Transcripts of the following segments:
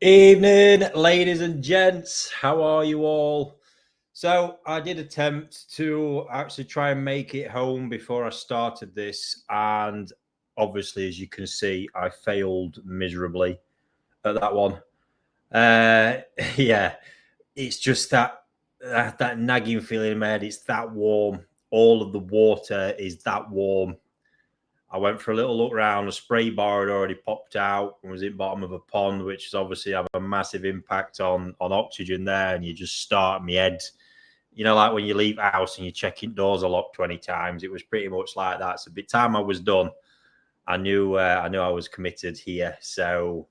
Evening, ladies and gents. How are you all? So, I did attempt to actually try and make it home before I started this, and obviously, as you can see, I failed miserably at that one. Uh, yeah, it's just that nagging feeling in my head. It's that warm. All of the water is that warm. I went for a little look around. The spray bar had already popped out and was in bottom of a pond, which is obviously have a massive impact on oxygen there. And you just start my head, like when you leave the house and you're checking doors are locked 20 times. It was pretty much like that. So by the time I was done, I knew I was committed here. So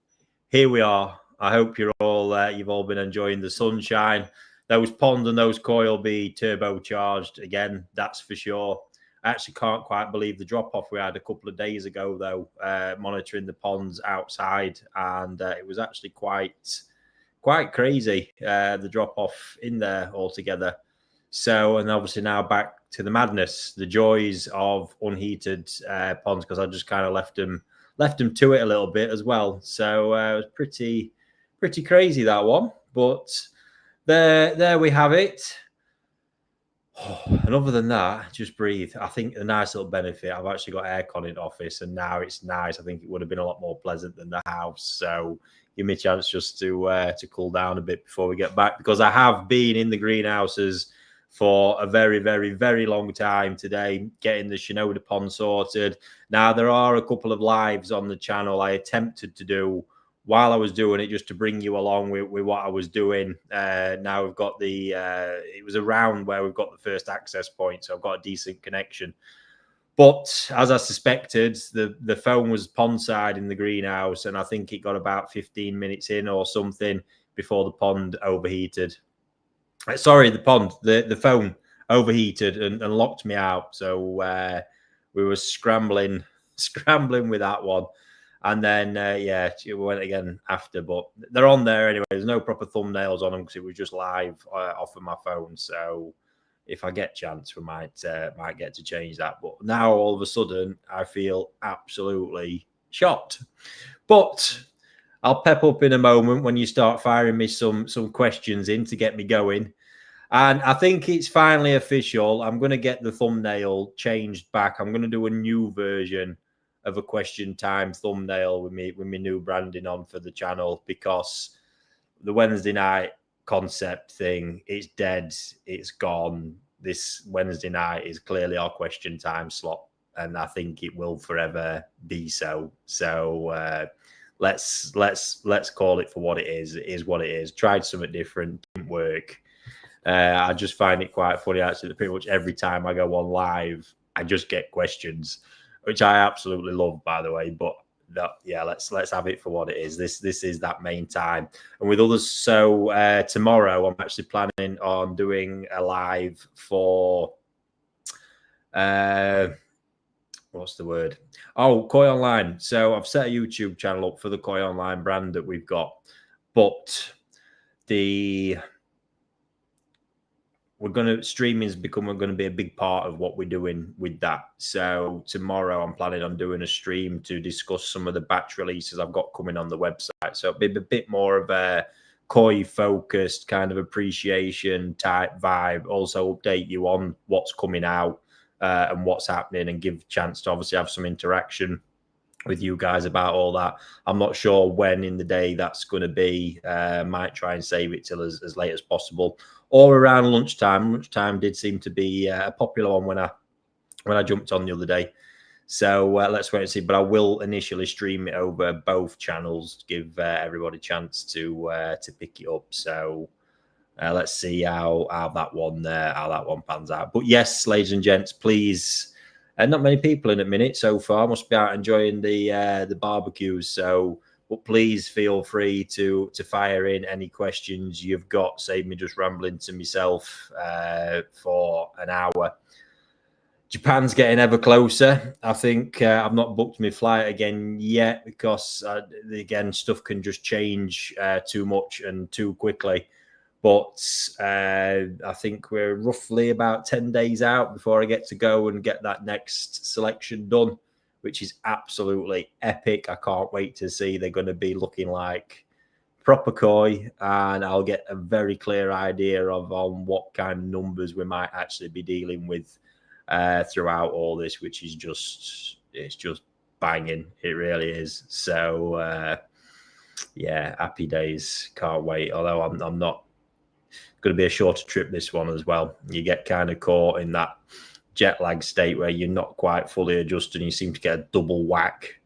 here we are. I hope you've all been enjoying the sunshine. Those ponds and those koi will be turbocharged again. That's for sure. I actually can't quite believe the drop off we had a couple of days ago, though, monitoring the ponds outside, and it was actually quite crazy, the drop off in there altogether. So, and obviously now back to the madness, the joys of unheated ponds, because I just kind of left them to it a little bit as well. So it was pretty crazy, that one. But there we have it. And other than that, just breathe. I think a nice little benefit, I've actually got aircon in the office, and now it's nice. I think it would have been a lot more pleasant than the house. So give me a chance just to cool down a bit before we get back, because I have been in the greenhouses for a very, very, very long time today, getting the Shinoda pond sorted. Now, there are a couple of lives on the channel I attempted to do while I was doing it, just to bring you along with what I was doing. Now we've got it was around where we've got the first access point, so I've got a decent connection. But as I suspected, the phone was pond side in the greenhouse, and I think it got about 15 minutes in or something before the pond overheated. Sorry, the phone overheated and locked me out. So we were scrambling with that one. And then, we went again after, but they're on there anyway. There's no proper thumbnails on them because it was just live off of my phone. So if I get chance, we might get to change that. But now all of a sudden, I feel absolutely shot. But I'll pep up in a moment when you start firing me some questions in to get me going. And I think it's finally official. I'm going to get the thumbnail changed back. I'm going to do a new version of a question time thumbnail with me new branding on for the channel, because the Wednesday night concept thing, it's dead, it's gone. This Wednesday night is clearly our question time slot, and I think it will forever be so. So let's call it for what it is. It is what it is. Tried something different, didn't work. I just find it quite funny actually that pretty much every time I go on live, I just get questions, which I absolutely love, by the way. But let's have it for what it is. This is that main time, and with others. So tomorrow, I'm actually planning on doing a live for what's the word? Oh, Koi Online. So I've set a YouTube channel up for the Koi Online brand that we've got, but streaming is going to be a big part of what we're doing with that. So tomorrow I'm planning on doing a stream to discuss some of the batch releases I've got coming on the website. So it'll be a bit more of a koi focused kind of appreciation type vibe. Also update you on what's coming out and what's happening, and give a chance to obviously have some interaction with you guys about all that. I'm not sure when in the day that's going to be. Might try and save it till as late as possible, or around lunchtime. Lunchtime did seem to be a popular one when I jumped on the other day. So let's wait and see. But I will initially stream it over both channels to give everybody a chance to pick it up. So let's see how that one pans out. But yes, ladies and gents, please. Not many people in a minute so far. Must be out enjoying the barbecues. So, but please feel free to fire in any questions you've got. Save me just rambling to myself for an hour. Japan's getting ever closer. I think I've not booked my flight again yet, because again, stuff can just change too much and too quickly. But I think we're roughly about 10 days out before I get to go and get that next selection done, which is absolutely epic. I can't wait to see. They're going to be looking like proper koi, and I'll get a very clear idea of on what kind of numbers we might actually be dealing with throughout all this, which is it's just banging. It really is. So yeah, happy days. Can't wait. Although I'm not going to be a shorter trip this one as well. You get kind of caught in that jet lag state where you're not quite fully adjusted and you seem to get a double whack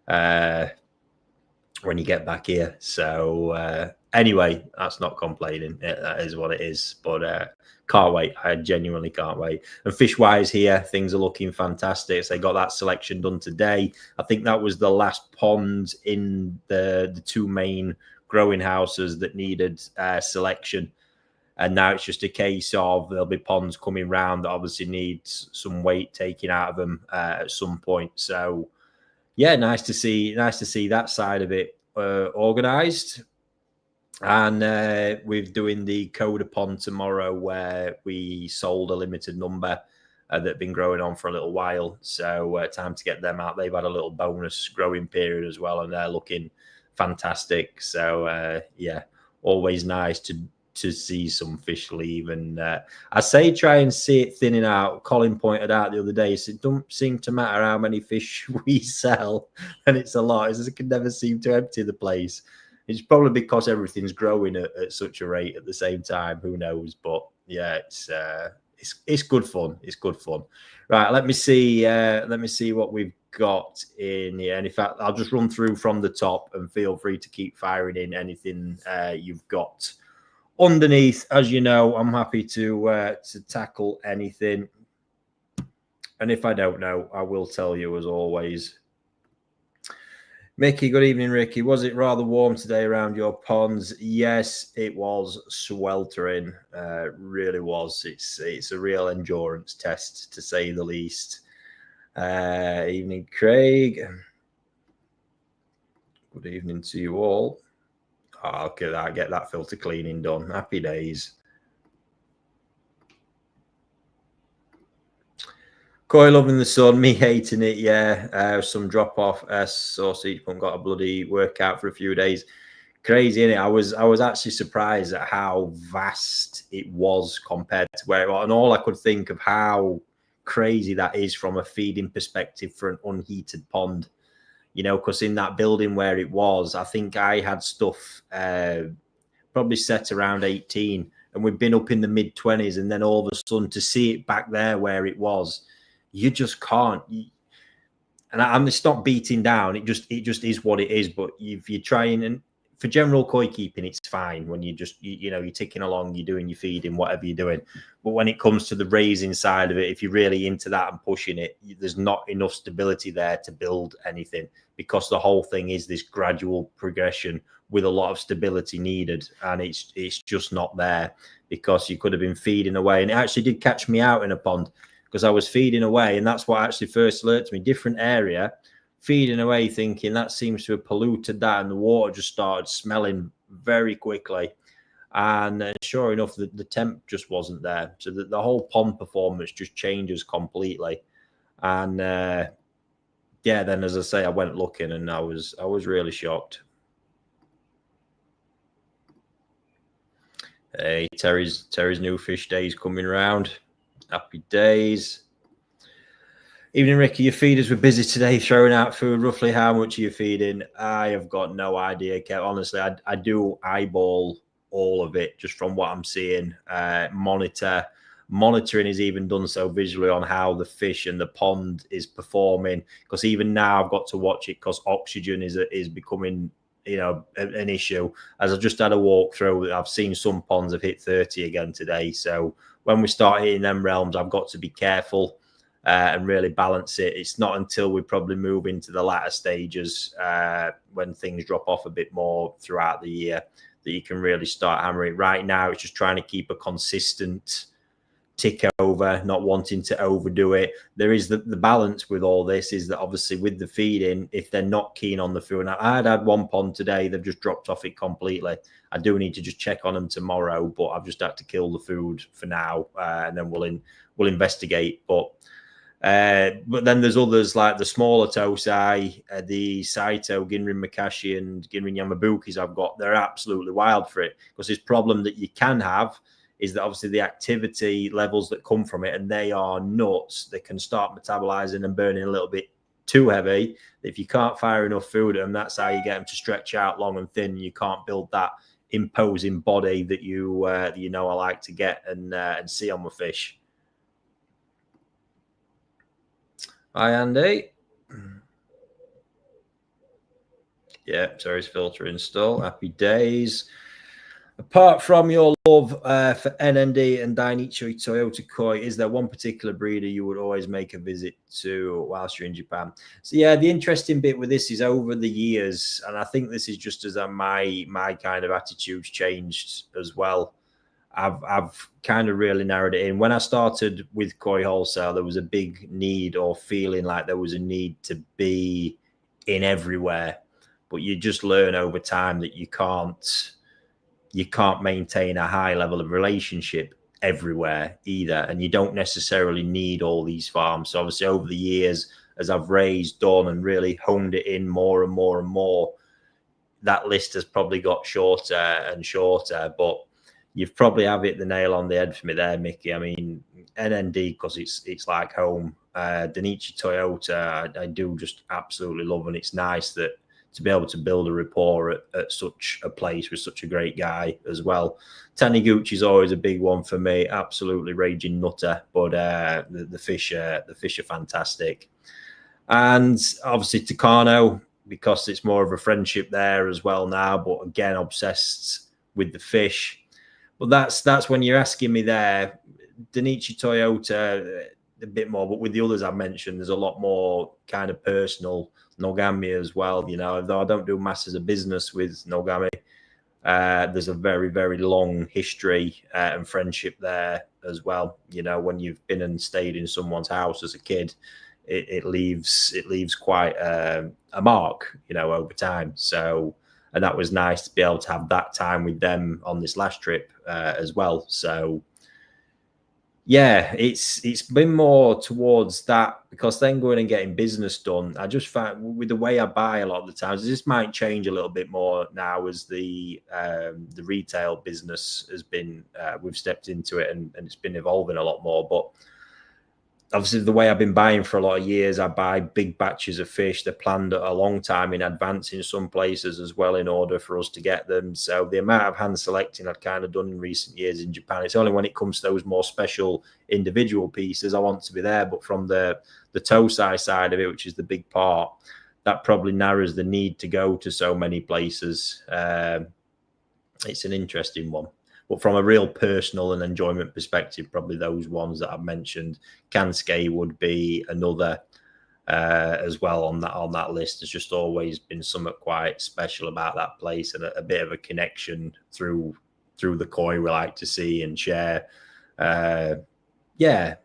when you get back here. So anyway, that's not complaining. That is what it is. But can't wait. I genuinely can't wait. And fish-wise here, things are looking fantastic. So they got that selection done today. I think that was the last pond in the two main growing houses that needed selection. And now it's just a case of there'll be ponds coming round that obviously needs some weight taken out of them at some point. So yeah, nice to see that side of it organised. And we're doing the Coda Pond tomorrow, where we sold a limited number that have been growing on for a little while. So time to get them out. They've had a little bonus growing period as well, and they're looking fantastic. So yeah, always nice to see some fish leave. And I say try and see it thinning out. Colin pointed out the other day, so it don't seem to matter how many fish we sell, and it's a lot. It can never seem to empty the place. It's probably because everything's growing at such a rate at the same time. Who knows? But yeah, it's good fun. It's good fun. Right, let me see what we've got in here. And in fact, I'll just run through from the top, and feel free to keep firing in anything you've got underneath. As you know, I'm happy to tackle anything, and if I don't know, I will tell you as always. Mickey, good evening, Ricky. Was it rather warm today around your ponds? Yes, it was sweltering. Really was. It's a real endurance test, to say the least. Evening, Craig. Good evening to you all. Oh, okay, I get that filter cleaning done. Happy days. Koi loving the sun, me hating it. Yeah, some drop off. Sauce each one got a bloody workout for a few days. Crazy, innit? I was actually surprised at how vast it was compared to where it was, and all I could think of how crazy that is from a feeding perspective for an unheated pond. You know, because in that building where it was, I think I had stuff probably set around 18, and we've been up in the mid 20s, and then all of a sudden to see it back there where it was, you just can't. And I'm just not beating down. It just is what it is. But if you're trying, and for general koi keeping, it's fine when you just you're ticking along, you're doing your feeding, whatever you're doing. But when it comes to the raising side of it, if you're really into that and pushing it, there's not enough stability there to build anything, because the whole thing is this gradual progression with a lot of stability needed, and it's just not there, because you could have been feeding away. And it actually did catch me out in a pond, because I was feeding away, and that's what actually first alerted me. Different area, feeding away, thinking that seems to have polluted that, and the water just started smelling very quickly. And sure enough, the temp just wasn't there, so the whole pond performance just changes completely. And yeah, then as I say, I went looking, and I was really shocked. Hey, Terry's new fish days coming round. Happy days. Evening, Ricky. Your feeders were busy today throwing out food. Roughly how much are you feeding? I have got no idea, Kev. Honestly, I do eyeball all of it just from what I'm seeing. Monitoring is even done so visually on how the fish and the pond is performing, because even now I've got to watch it, because oxygen is becoming an issue. As I've just had a walk through, I've seen some ponds have hit 30 again today. So when we start hitting them realms, I've got to be careful and really balance it. It's not until we probably move into the latter stages when things drop off a bit more throughout the year that you can really start hammering. Right now, it's just trying to keep a consistent tick over, not wanting to overdo it. There is the balance with all this is that obviously with the feeding, if they're not keen on the food. Now, I had one pond today, they've just dropped off it completely. I do need to just check on them tomorrow, but I've just had to kill the food for now, and then we'll investigate. But But then there's others like the smaller Tosai, the Saito, Ginrin Makashi, and Ginrin Yamabukis I've got. They're absolutely wild for it, because this problem that you can have is that obviously the activity levels that come from it, and they are nuts. They can start metabolizing and burning a little bit too heavy. If you can't fire enough food at them, that's how you get them to stretch out long and thin. You can't build that imposing body that you know I like to get and see on my fish. Hi, Andy. Yeah, sorry, filter install. Happy days. Apart from your love for NND and Dainichi Toyota Koi, is there one particular breeder you would always make a visit to whilst you're in Japan? So yeah, the interesting bit with this is over the years, and I think this is just as my kind of attitude's changed as well. I've kind of really narrowed it in. When I started with Koi Wholesale, there was a big need, or feeling like there was a need, to be in everywhere. But you just learn over time that you can't maintain a high level of relationship everywhere either. And you don't necessarily need all these farms. So obviously over the years, as I've raised, done, and really honed it in more and more and more, that list has probably got shorter and shorter. But you've probably have hit the nail on the head for me there, Mickey. I mean, NND, because it's like home. Dainichi Toyota, I do just absolutely love, and it's nice that to be able to build a rapport at such a place with such a great guy as well. Taniguchi is always a big one for me. Absolutely raging nutter, but the fish are fantastic. And obviously Takano, because it's more of a friendship there as well now. But again, obsessed with the fish. But that's when you're asking me there. Dainichi Toyota a bit more, but with the others I've mentioned, there's a lot more kind of personal. Nogami as well, you know, though I don't do masses of business with Nogami, there's a very, very long history and friendship there as well. You know, when you've been and stayed in someone's house as a kid, it leaves quite a mark, you know, over time. So, and that was nice to be able to have that time with them on this last trip as well. So yeah, it's been more towards that, because then going and getting business done, I just find with the way I buy a lot of the times, this might change a little bit more now as the retail business has been, we've stepped into it and it's been evolving a lot more. But obviously the way I've been buying for a lot of years, I buy big batches of fish. They're planned a long time in advance in some places as well in order for us to get them. So the amount of hand selecting I've kind of done in recent years in Japan, it's only when it comes to those more special individual pieces I want to be there. But from the Tosai side of it, which is the big part, that probably narrows the need to go to so many places. It's an interesting one. But from a real personal and enjoyment perspective, probably those ones that I've mentioned. Kansuke would be another as well on that list. There's just always been something quite special about that place, and a bit of a connection through the koi we like to see and share. Yeah,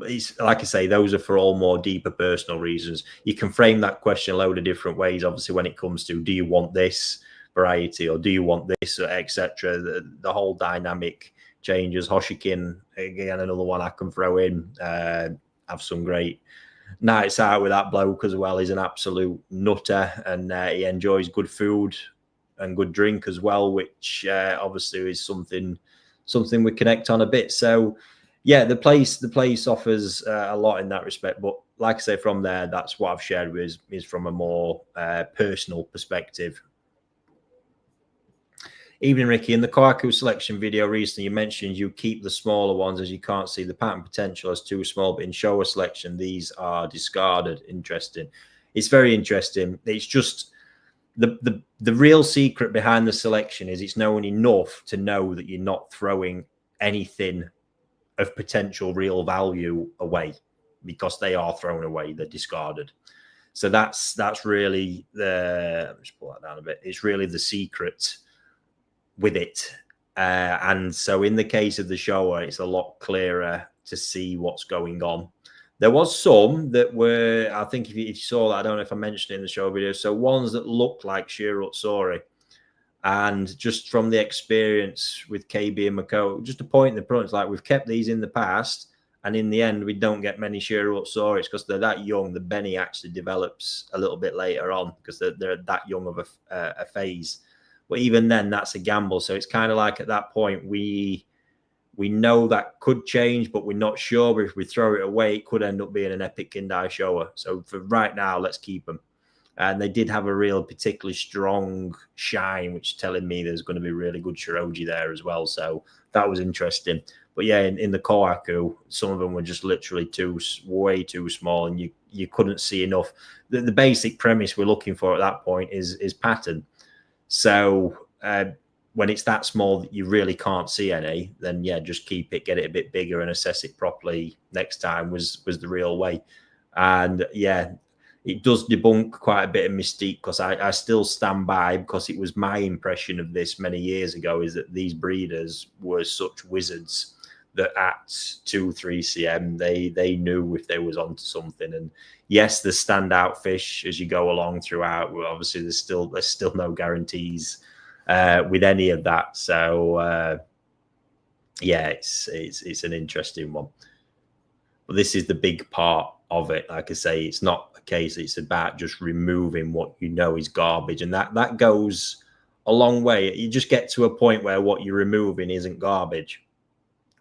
it's like I say, those are for all more deeper personal reasons. You can frame that question a load of different ways. Obviously, when it comes to, do you want this variety or do you want this, etc., the whole dynamic changes. Hoshikin, again, another one I can throw in. Have some great nights out with that bloke as well. He's an absolute nutter, and he enjoys good food and good drink as well, which obviously is something we connect on a bit. So yeah, the place offers a lot in that respect. But like I say, from there, that's what I've shared with is from a more personal perspective. Evening, Ricky. In the Kohaku selection video recently, you mentioned you keep the smaller ones as you can't see the pattern potential as too small, but in shower selection, these are discarded. Interesting. It's very interesting. It's just the real secret behind the selection is it's knowing enough to know that you're not throwing anything of potential real value away, because they are thrown away. They're discarded. So that's really the, just pull that down a bit. It's really the secret with it. And so in the case of the shower, it's a lot clearer to see what's going on. There was some that were, I think if you saw that, I don't know if I mentioned it in the show video, so ones that looked like Shirutsori. And just from the experience with KB and Mako, just a point in the front, it's like we've kept these in the past And in the end, we don't get many shearer up sore. It's because they're that young. The Benny actually develops a little bit later on because they're that young of a phase. But even then, that's a gamble. So it's kind of like at that point, we know that could change, but we're not sure. But if we throw it away, it could end up being an epic Kindai shower. So for right now, let's keep them. And they did have a real particularly strong shine, which is telling me there's going to be really good Shiroji there as well. So that was interesting. But yeah, in the Kohaku, some of them were just literally way too small, and you couldn't see enough. The basic premise we're looking for at that point is pattern. So when it's that small that you really can't see any, then yeah, just keep it, get it a bit bigger, and assess it properly next time was the real way. And yeah, it does debunk quite a bit of mystique, because I still stand by, because it was my impression of this many years ago, is that these breeders were such wizards that at 2-3 cm they knew if they was onto something. And yes, the standout fish as you go along throughout, well, obviously there's still no guarantees with any of that. So yeah, it's an interesting one. But this is the big part of it. Like I say, it's not a case, it's about just removing what you know is garbage, and that goes a long way. You just get to a point where what you're removing isn't garbage.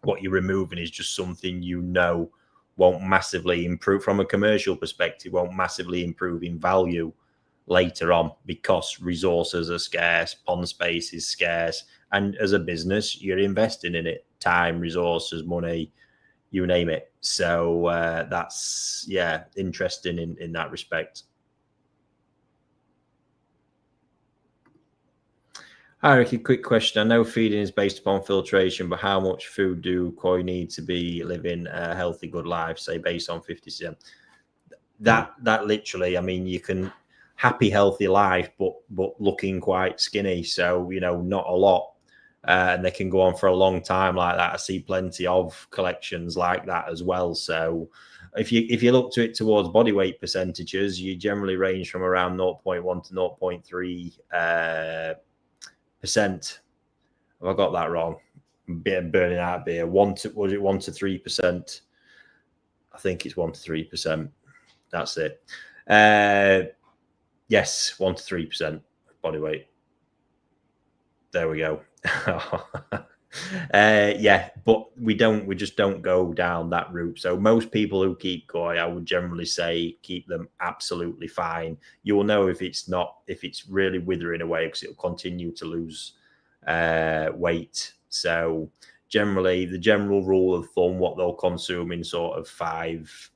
What you're removing is just something you know won't massively improve from a commercial perspective, won't massively improve in value later on, because resources are scarce, pond space is scarce, and as a business, you're investing in it, time, resources, money, you name it. So that's, yeah, interesting in that respect. Hi, Ricky, quick question. I know feeding is based upon filtration, but how much food do koi need to be living a healthy, good life, say, based on 50 cm? That literally, I mean, you can happy, healthy life, but looking quite skinny. So, you know, not a lot. And they can go on for a long time like that. I see plenty of collections like that as well. So if you look to it towards body weight percentages, you generally range from around 0.1 to 0.3 percent. Have I got that wrong? Burning out beer. Was it 1 to 3%? I think it's 1 to 3%. That's it. Yes, 1 to 3% body weight. There we go. Yeah, but we just don't go down that route. So most people who keep koi, I would generally say keep them absolutely fine. You will know if it's really withering away, because it'll continue to lose weight. So generally, the general rule of thumb, what they'll consume in sort of 5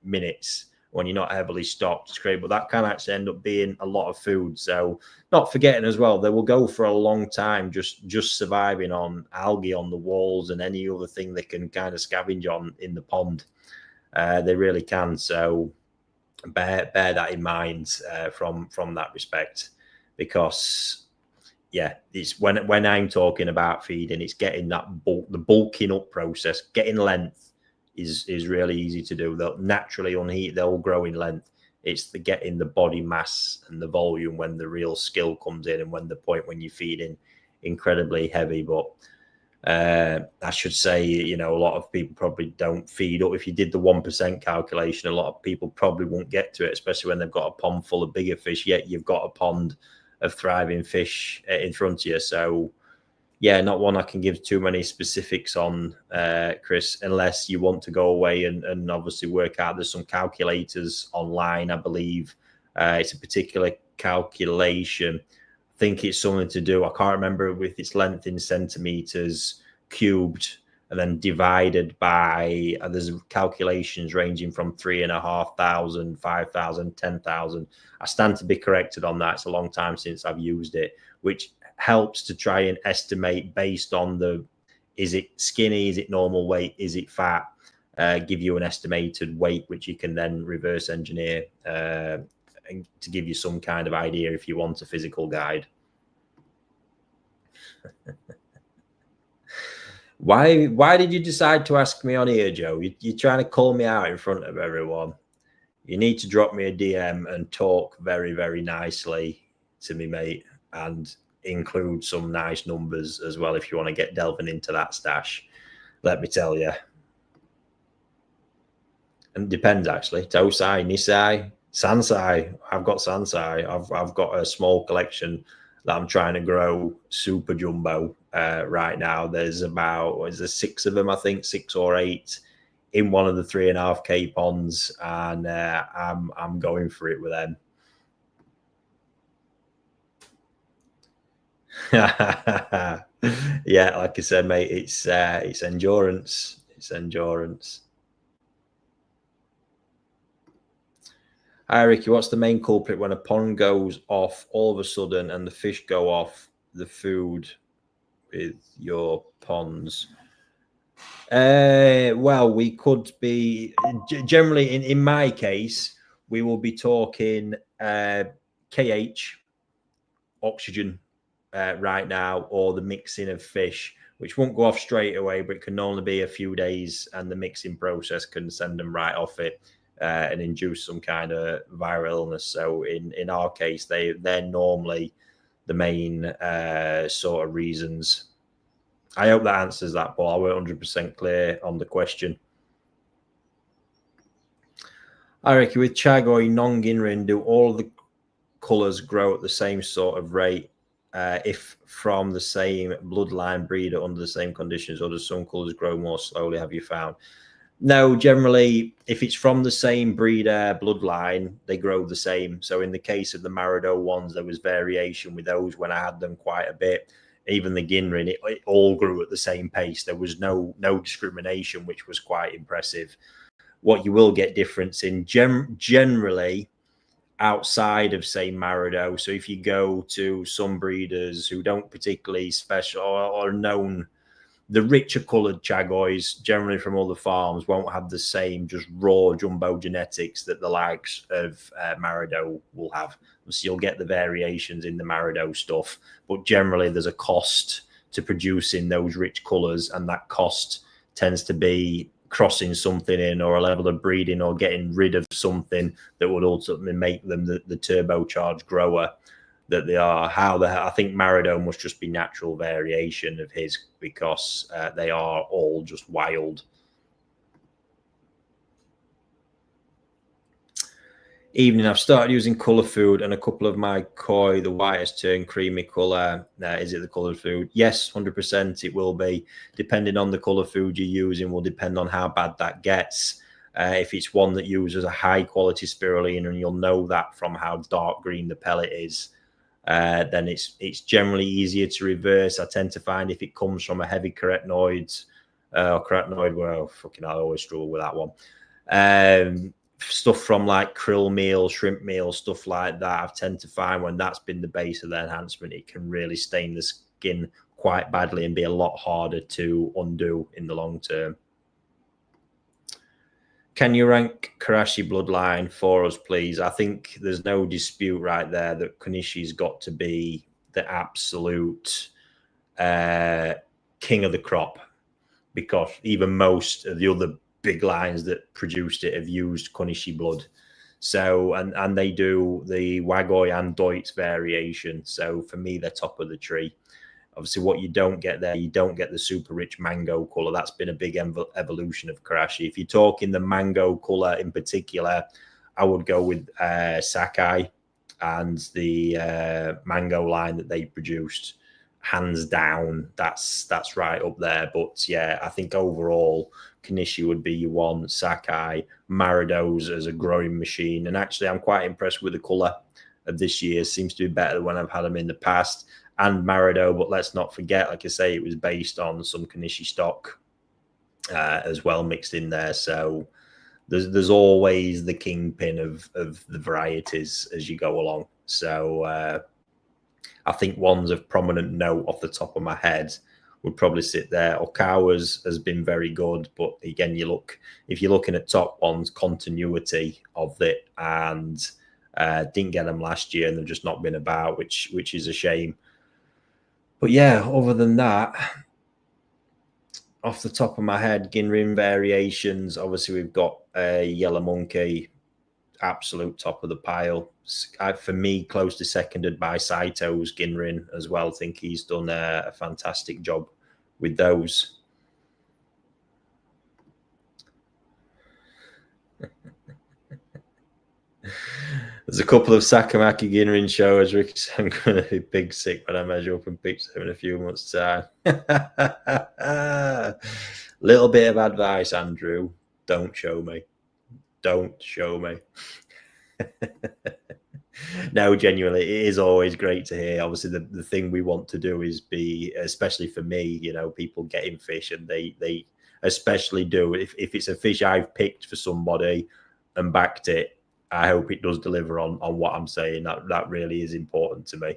minutes when you're not heavily stocked, is great. But that can actually end up being a lot of food. So not forgetting as well, they will go for a long time just surviving on algae on the walls and any other thing they can kind of scavenge on in the pond. They really can. So bear that in mind from that respect, because yeah, it's when I'm talking about feeding, it's getting that the bulking up process, getting length is really easy to do. They'll naturally unheat, they'll grow in length. It's the getting the body mass and the volume when the real skill comes in, and when the point when you're feeding incredibly heavy. But I should say, you know, a lot of people probably don't feed up. If you did the 1% calculation, a lot of people probably won't get to it, especially when they've got a pond full of bigger fish, yet you've got a pond of thriving fish in front of you. So yeah, not one I can give too many specifics on, Chris, unless you want to go away and obviously work out. There's some calculators online, I believe. It's a particular calculation. I think it's something to do, I can't remember, with its length in centimeters cubed and then divided by, there's calculations ranging from 3,500, 5,000, 10,000. I stand to be corrected on that. It's a long time since I've used it, which helps to try and estimate based on is it skinny, is it normal weight, is it fat, give you an estimated weight, which you can then reverse engineer and to give you some kind of idea if you want a physical guide. Why did you decide to ask me on here, Joe? You're trying to call me out in front of everyone. You need to drop me a DM and talk very, very nicely to me, mate, and include some nice numbers as well if you want to get delving into that stash. Let me tell you. And it depends actually. Tosai, Nisai, Sansai. I've got Sansai. I've got a small collection that I'm trying to grow super jumbo right now. There's about, is there 6 of them, I think, 6 or 8 in one of the 3.5K ponds, and I'm going for it with them. Yeah, like I said, mate, it's endurance. It's endurance. Hi, Ricky. What's the main culprit when a pond goes off all of a sudden and the fish go off the food with your ponds? Well, we could be generally in my case, we will be talking KH, oxygen right now, or the mixing of fish, which won't go off straight away, but it can only be a few days, and the mixing process can send them right off it and induce some kind of viral illness. So in our case, they're normally the main sort of reasons. I hope that answers that, Paul. I weren't 100% clear on the question. I reckon with Chagoi non-Ginrin, do all the colours grow at the same sort of rate if from the same bloodline breeder under the same conditions, or do some colours grow more slowly, have you found? No, generally, if it's from the same breeder bloodline, they grow the same. So in the case of the Marido ones, there was variation with those when I had them quite a bit. Even the Ginrin, it all grew at the same pace. There was no discrimination, which was quite impressive. What you will get difference in generally outside of, say, Marido. So if you go to some breeders who don't particularly special or known, the richer coloured Chagois, generally from other farms, won't have the same just raw jumbo genetics that the likes of Marido will have. So you'll get the variations in the Marido stuff, but generally there's a cost to producing those rich colours, and that cost tends to be crossing something in, or a level of breeding, or getting rid of something that would ultimately make them the turbocharged grower that they are. I think Marido must just be natural variation of his, because they are all just wild. Evening, I've started using colour food, and a couple of my koi, the white has turned creamy colour. Is it the coloured food? Yes, 100% it will be. Depending on the colour food you're using will depend on how bad that gets. If it's one that uses a high quality spirulina, and you'll know that from how dark green the pellet is, then it's generally easier to reverse. I tend to find if it comes from a heavy carotenoid, well, fucking I always struggle with that one. Stuff from like krill meal, shrimp meal, stuff like that, I tend to find when that's been the base of the enhancement, it can really stain the skin quite badly and be a lot harder to undo in the long term. Can you rank Karashi Bloodline for us, please? I think there's no dispute right there that Konishi's got to be the absolute king of the crop, because even most of the other big lines that produced it have used Konishi blood. So, and they do the Wagoi and Deutz variation. So for me, they're top of the tree. Obviously, what you don't get there, you don't get the super rich mango color. That's been a big evolution of Karashi. If you're talking the mango color in particular, I would go with Sakai and the mango line that they produced. Hands down, that's right up there. But yeah, I think overall, Konishi would be your one. Sakai, Marido's as a growing machine, and actually, I'm quite impressed with the color of this year. Seems to be better than when I've had them in the past. And Marido, but let's not forget, like I say, it was based on some Konishi stock as well mixed in there. So there's always the kingpin of the varieties as you go along. So I think ones of prominent note off the top of my head would probably sit there. Okawa's has been very good, but again, if you're looking at top ones, continuity of it, and didn't get them last year, and they've just not been about, which is a shame. But yeah, other than that, off the top of my head, Ginrin variations. Obviously, we've got a Yellow Monkey, absolute top of the pile. For me, close to seconded by Saito's Ginrin as well. I think he's done a fantastic job with those. There's a couple of Sakamaki Ginrin shows. Ricky said, I'm going to be big sick when I measure up and picture them in a few months' time. Little bit of advice, Andrew. Don't show me. Don't show me. No, genuinely, it is always great to hear. Obviously, the thing we want to do is be, especially for me, people getting fish, and they especially do. If it's a fish I've picked for somebody and backed it, I hope it does deliver on what I'm saying. That really is important to me.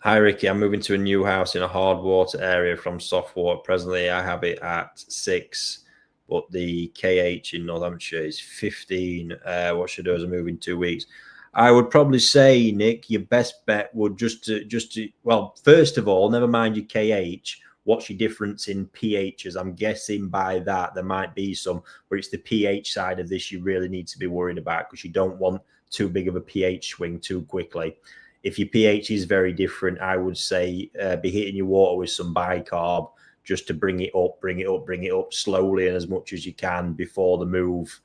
Hi, Ricky. I'm moving to a new house in a hard water area from soft water. Presently, I have it at 6, but the KH in Northamptonshire is 15. What should I do as I move in 2 weeks? I would probably say, Nick, your best bet would just to well, first of all, never mind your KH. What's your difference in pHs? I'm guessing by that there might be some, but it's the pH side of this you really need to be worried about, because you don't want too big of a pH swing too quickly. If your pH is very different, I would say be hitting your water with some bicarb just to bring it up slowly and as much as you can before the move,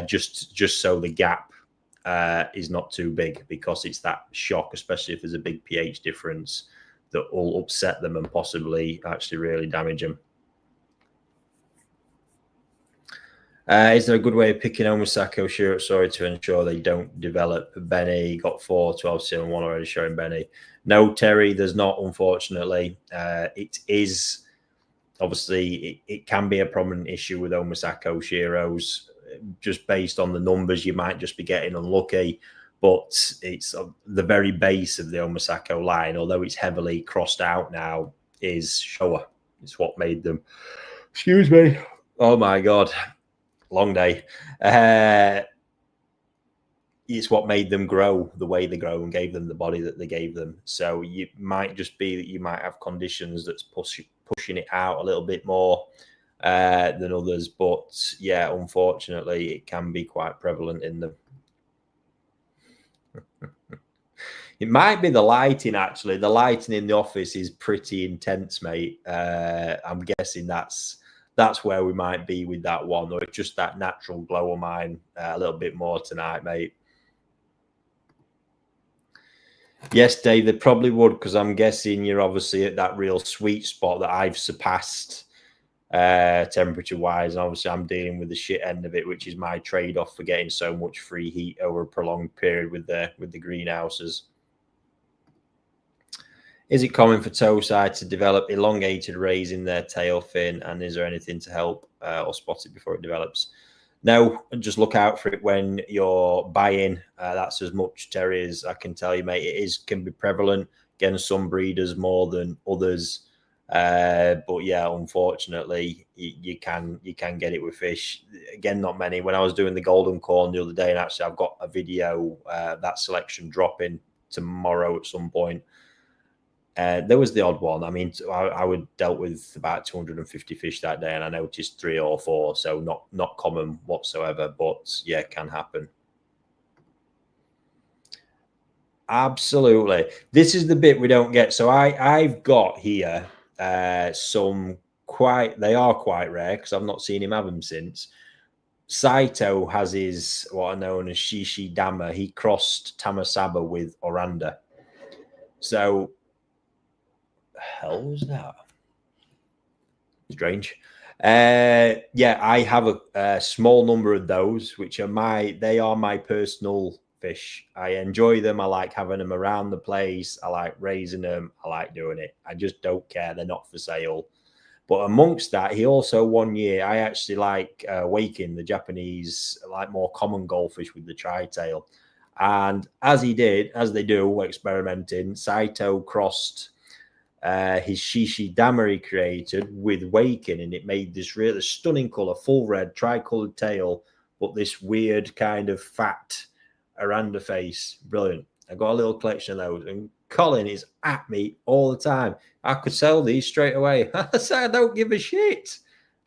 just so the gap is not too big, because it's that shock, especially if there's a big pH difference, that will upset them and possibly actually really damage them. Is there a good way of picking Omasako short to ensure they don't develop? Benny got 4, 12, 7, 1 already showing Benny. No, Terry, there's not, unfortunately. It is, obviously, it can be a prominent issue with Omasako Shiros. Just based on the numbers, you might just be getting unlucky. But it's the very base of the Omasako line, although it's heavily crossed out now, is shor. It's what made them. Excuse me. Oh, my God. Long day. It's what made them grow the way they grow and gave them the body that they gave them. So you might just be that you might have conditions that's pushing it out a little bit more than others. But yeah, unfortunately, it can be quite prevalent in them. It might be the lighting, actually. The lighting in the office is pretty intense, mate. I'm guessing that's where we might be with that one, or just that natural glow of mine a little bit more tonight, mate. Yes, Dave, they probably would, because I'm guessing you're obviously at that real sweet spot that I've surpassed temperature-wise. And obviously, I'm dealing with the shit end of it, which is my trade-off for getting so much free heat over a prolonged period with the greenhouses. Is it common for Toai to develop elongated rays in their tail fin? And is there anything to help or spot it before it develops? No, just look out for it when you're buying. That's as much, Terry, as I can tell you, mate. It can be prevalent. Again, some breeders more than others. But yeah, unfortunately, you can get it with fish. Again, not many. When I was doing the golden corn the other day, and actually I've got a video that selection dropping tomorrow at some point. There was the odd one. I mean, I would dealt with about 250 fish that day, and I noticed 3 or 4. So not common whatsoever, but yeah, it can happen. Absolutely. This is the bit we don't get. So I've got here some they are quite rare because I've not seen him have them since. Saito has his what are known as Shishi Dam. He crossed Tamasaba with Oranda. So hell was that? Strange. Yeah, I have a small number of those, which are my personal fish. I enjoy them. I like having them around the place. I like raising them. I like doing it. I just don't care. They're not for sale. But amongst that, he also 1 year, I actually like waking the Japanese, like more common goldfish with the tri-tail. And as they do, experimenting, Saito crossed his Shishi Dam he created with waking, and it made this really stunning color, full red, tri-colored tail, but this weird kind of fat Aranda face. Brilliant. I got a little collection of those, and Colin is at me all the time. I could sell these straight away. I said, I don't give a shit.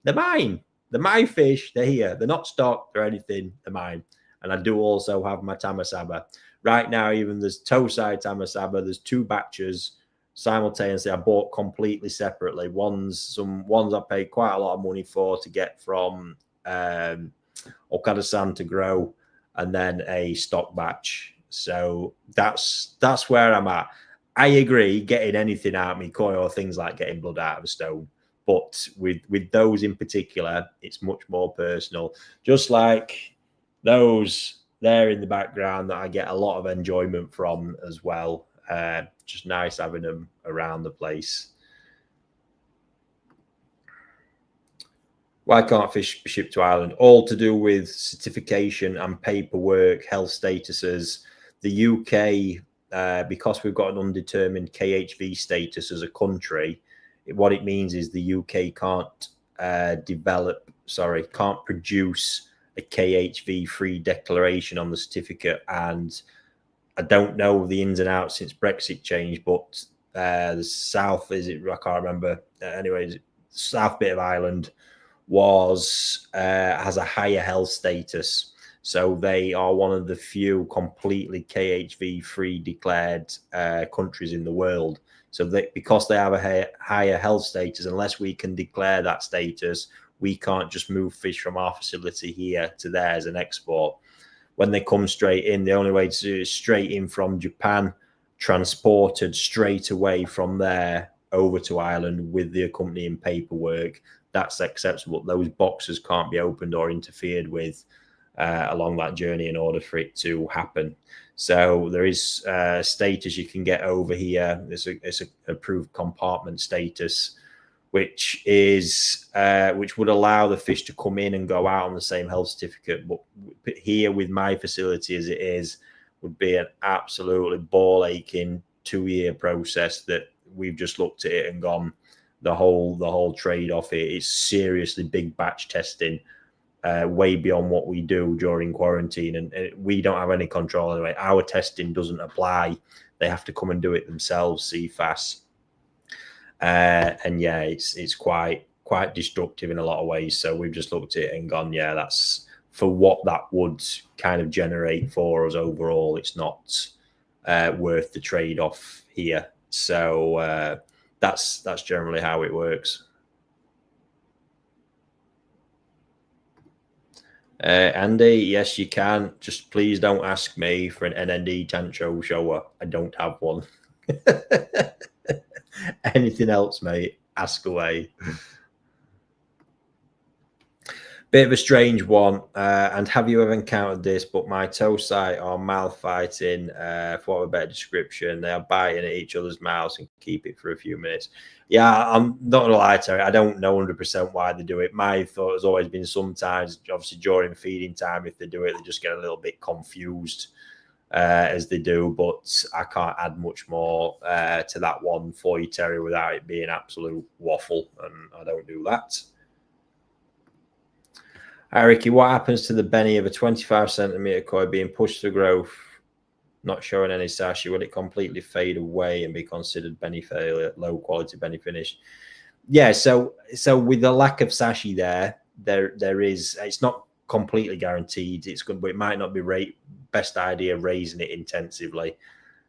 They're mine. They're my fish. They're here. They're not stocked or anything. They're mine. And I do also have my Tamasaba. Right now, even there's Toai Tamasaba. There's 2 batches simultaneously. I bought completely separately. Ones I paid quite a lot of money for to get from Okada-san to grow, and then a stock batch. So that's where I'm at. I agree, getting anything out of me, koi, or things like getting blood out of a stone. But with those in particular, it's much more personal. Just like those there in the background that I get a lot of enjoyment from as well. Just nice having them around the place. Why can't fish be shipped to Ireland? All to do with certification and paperwork, health statuses. The UK, because we've got an undetermined KHV status as a country, what it means is the UK can't can't produce a KHV free declaration on the certificate. And I don't know the ins and outs since Brexit changed, but the south, is it? I can't remember. Anyways, south bit of Ireland has a higher health status. So they are one of the few completely KHV free declared countries in the world. So because they have a higher health status, unless we can declare that status, we can't just move fish from our facility here to theirs and export. When they come straight in, the only way to do it is straight in from Japan, transported straight away from there over to Ireland with the accompanying paperwork. That's acceptable. Those boxes can't be opened or interfered with along that journey in order for it to happen. So there is status you can get over here. It's a approved compartment status, which would allow the fish to come in and go out on the same health certificate. But here, with my facility as it is, would be an absolutely ball aching 2-year process that we've just looked at it and gone, the whole trade off it. It's seriously big batch testing, way beyond what we do during quarantine, and we don't have any control anyway. Our testing doesn't apply. They have to come and do it themselves, CFAS. And yeah, it's quite destructive in a lot of ways. So we've just looked at it and gone, yeah, that's for what that would kind of generate for us overall. It's not worth the trade-off here. So that's generally how it works. Andy, yes, you can. Just please don't ask me for an NND tancho shower. I don't have one. Anything else, mate? Ask away. Bit of a strange one. And have you ever encountered this? But my toe sight are mouth fighting, for a better description. They are biting at each other's mouths and keep it for a few minutes. Yeah, I'm not gonna lie, Terry. I don't know 100% why they do it. My thought has always been sometimes, obviously during feeding time, if they do it, they just get a little bit confused as they do. But I can't add much more to that one for you, Terry, without it being absolute waffle, and I don't do that. Hi, Ricky, what happens to the Benny of a 25 centimeter koi being pushed to growth, not showing any sashi? Will it completely fade away and be considered Benny failure, low quality Benny finish? Yeah, so with the lack of sashi there is, it's not completely guaranteed. It's good, but it might not be best idea raising it intensively.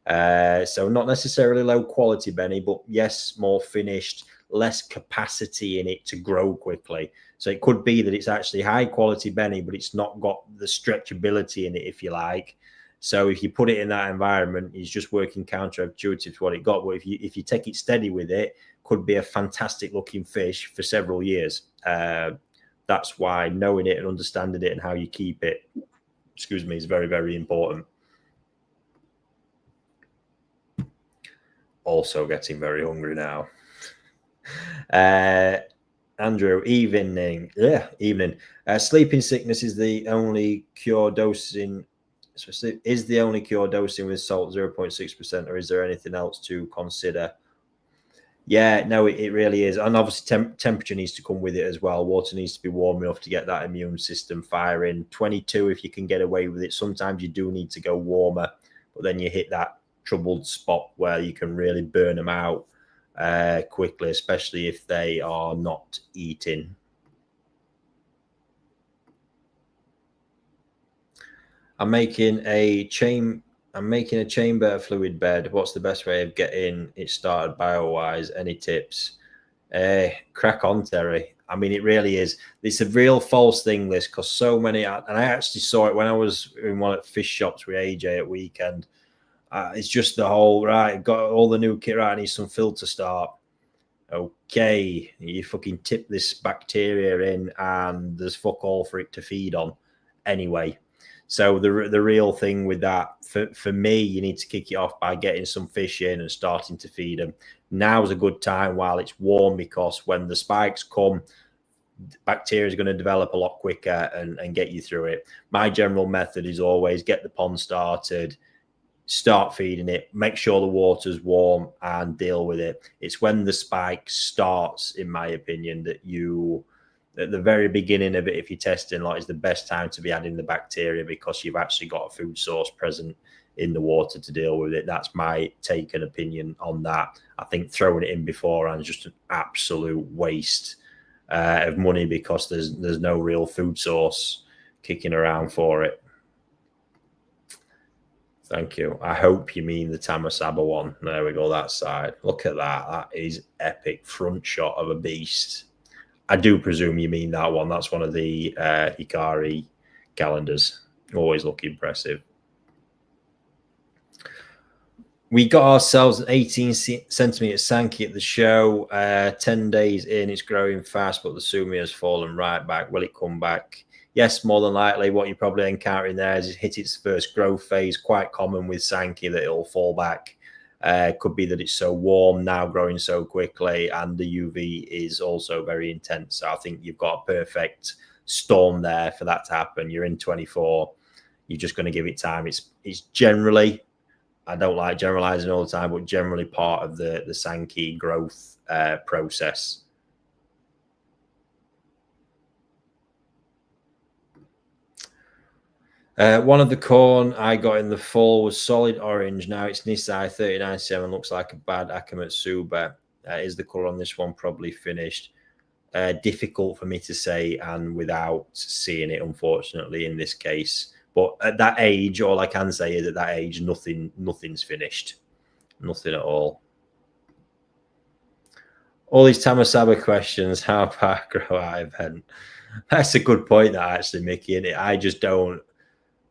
So not necessarily low quality Benny, but yes, more finished, less capacity in it to grow quickly. So it could be that it's actually high quality Benny, but it's not got the stretchability in it, if you like. So if you put it in that environment, it's just working counterintuitive to what it got. But if you take it steady with it, could be a fantastic looking fish for several years. That's why knowing it and understanding it and how you keep it, is very, very important. Also getting very hungry now. Andrew, evening. Sleeping sickness is the only cure dosing. Is the only cure dosing with salt 0.6%, or is there anything else to consider? Yeah, no, it really is. And obviously temperature needs to come with it as well. Water needs to be warm enough to get that immune system firing. 22, if you can get away with it. Sometimes you do need to go warmer, but then you hit that troubled spot where you can really burn them out quickly, especially if they are not eating. I'm making a chamber fluid bed. What's the best way of getting it started bio-wise? Any tips? Crack on, Terry. I mean, it really is. It's a real false thing, this, because so many, and I actually saw it when I was in one of the fish shops with AJ at weekend. It's just the whole, right, got all the new kit, right, I need some filter start. Okay, you fucking tip this bacteria in and there's fuck all for it to feed on anyway. So the real thing with that, for me, you need to kick it off by getting some fish in and starting to feed them. Now's a good time while it's warm, because when the spikes come, bacteria is going to develop a lot quicker and get you through it. My general method is always get the pond started, start feeding it, make sure the water's warm, and deal with it. It's when the spike starts, in my opinion, that you, at the very beginning of it, if you're testing, like, is the best time to be adding the bacteria, because you've actually got a food source present in the water to deal with it. That's my take and opinion on that. I think throwing it in beforehand is just an absolute waste of money, because there's no real food source kicking around for it. Thank you. I hope you mean the Tamasaba one. There we go, that side. Look at that. That is epic front shot of a beast. I do presume you mean that one. That's one of the IARI calendars. Always look impressive. We got ourselves an 18 centimeter Sanki at the show. 10 days in, it's growing fast, but the Sumi has fallen right back. Will it come back? Yes, more than likely. What you're probably encountering there is it hit its first growth phase. Quite common with Sanki that it'll fall back. Could be that it's so warm now, growing so quickly, and the UV is also very intense. So I think you've got a perfect storm there for that to happen. You're in 24. You're just going to give it time. It's generally, I don't like generalizing all the time, but generally part of the Sanki growth process. One of the corn I got in the fall was solid orange. Now it's Nisai 39.7. Looks like a bad Akamatsuba. Is the color on this one probably finished? Difficult for me to say, and without seeing it, unfortunately, in this case. But at that age, all I can say is at that age, nothing's finished. Nothing at all. All these Tamasaba questions, how far grow out event? That's a good point, that, actually, Mickey. And I just don't.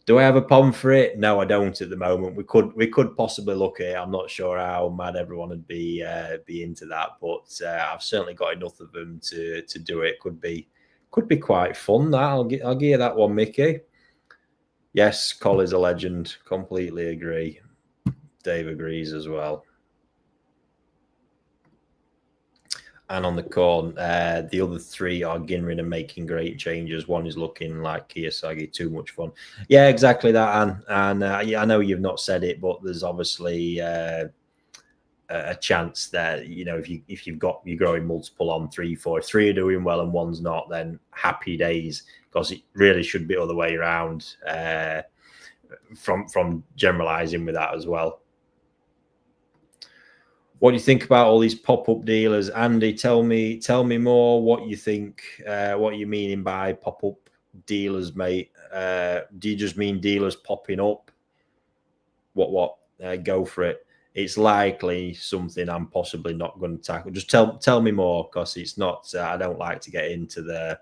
Do I have a pond for it? No, I don't at the moment. We could possibly look at it. I'm not sure how mad everyone would be into that, but I've certainly got enough of them to do it. Could be quite fun. That I'll give you that one, Mickey. Yes, Colley's a legend. Completely agree. Dave agrees as well. And on the corn, the other three are Ginrin and making great changes. One is looking like Kasagi, too much fun. Yeah, exactly that, Anne. And yeah, I know you've not said it, but there's obviously a chance that, you know, if you're growing multiple on 3, 4, if 3 are doing well and one's not, then happy days, because it really should be the other way around. From generalizing with that as well. What do you think about all these pop-up dealers, Andy? Tell me more. What you think? What you meaning by pop-up dealers, mate? Do you just mean dealers popping up? What? Go for it. It's likely something I'm possibly not going to tackle. Just tell me more, because it's not. I don't like to get into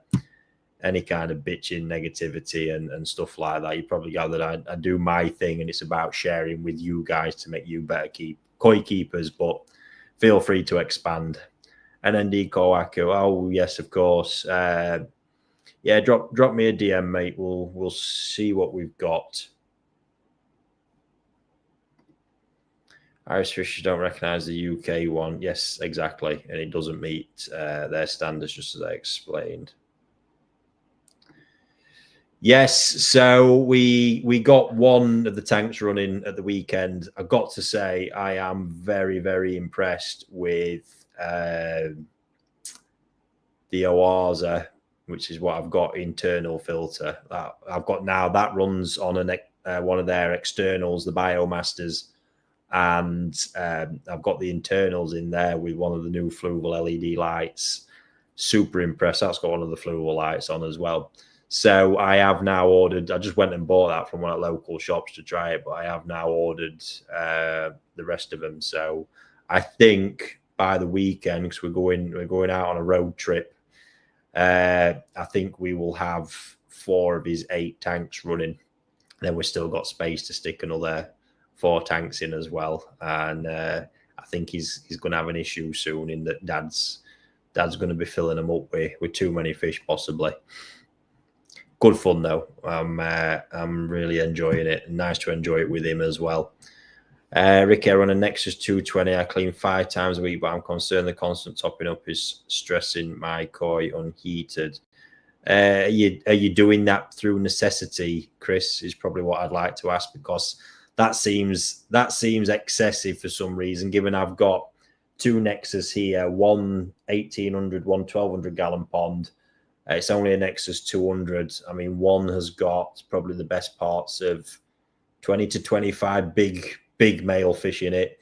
any kind of bitching, negativity, and stuff like that. You probably gathered I do my thing, and it's about sharing with you guys to make you better koi keepers, but feel free to expand. NND Kohaku, oh yes, of course. Yeah, drop me a DM, mate. We'll see what we've got. Irish fishers don't recognise the UK one. Yes, exactly, and it doesn't meet their standards, just as I explained. Yes, so we got one of the tanks running at the weekend. I've got to say, I am very, very impressed with the Oaza, which is what I've got internal filter. I've got now that runs on one of their externals, the Biomasters, and I've got the internals in there with one of the new Fluval LED lights. Super impressed. That's got one of the Fluval lights on as well. So I have now ordered, I just went and bought that from one of the local shops to try it, but I have now ordered the rest of them. So I think by the weekend, because we're going out on a road trip I think we will have 4 of his 8 tanks running. Then we've still got space to stick another 4 tanks in as well. And I think he's going to have an issue soon in that Dad's going to be filling them up with too many fish, possibly. Good fun though. I'm really enjoying it. Nice to enjoy it with him as well. Ricky, I run a Nexus 220. I clean 5 times a week, but I'm concerned the constant topping up is stressing my koi unheated. Are you doing that through necessity, Chris? Is probably what I'd like to ask, because that seems excessive for some reason. Given I've got 2 Nexus here, one 1800, one 1200 gallon pond. It's only a Nexus 200. I mean, one has got probably the best parts of 20 to 25 big male fish in it,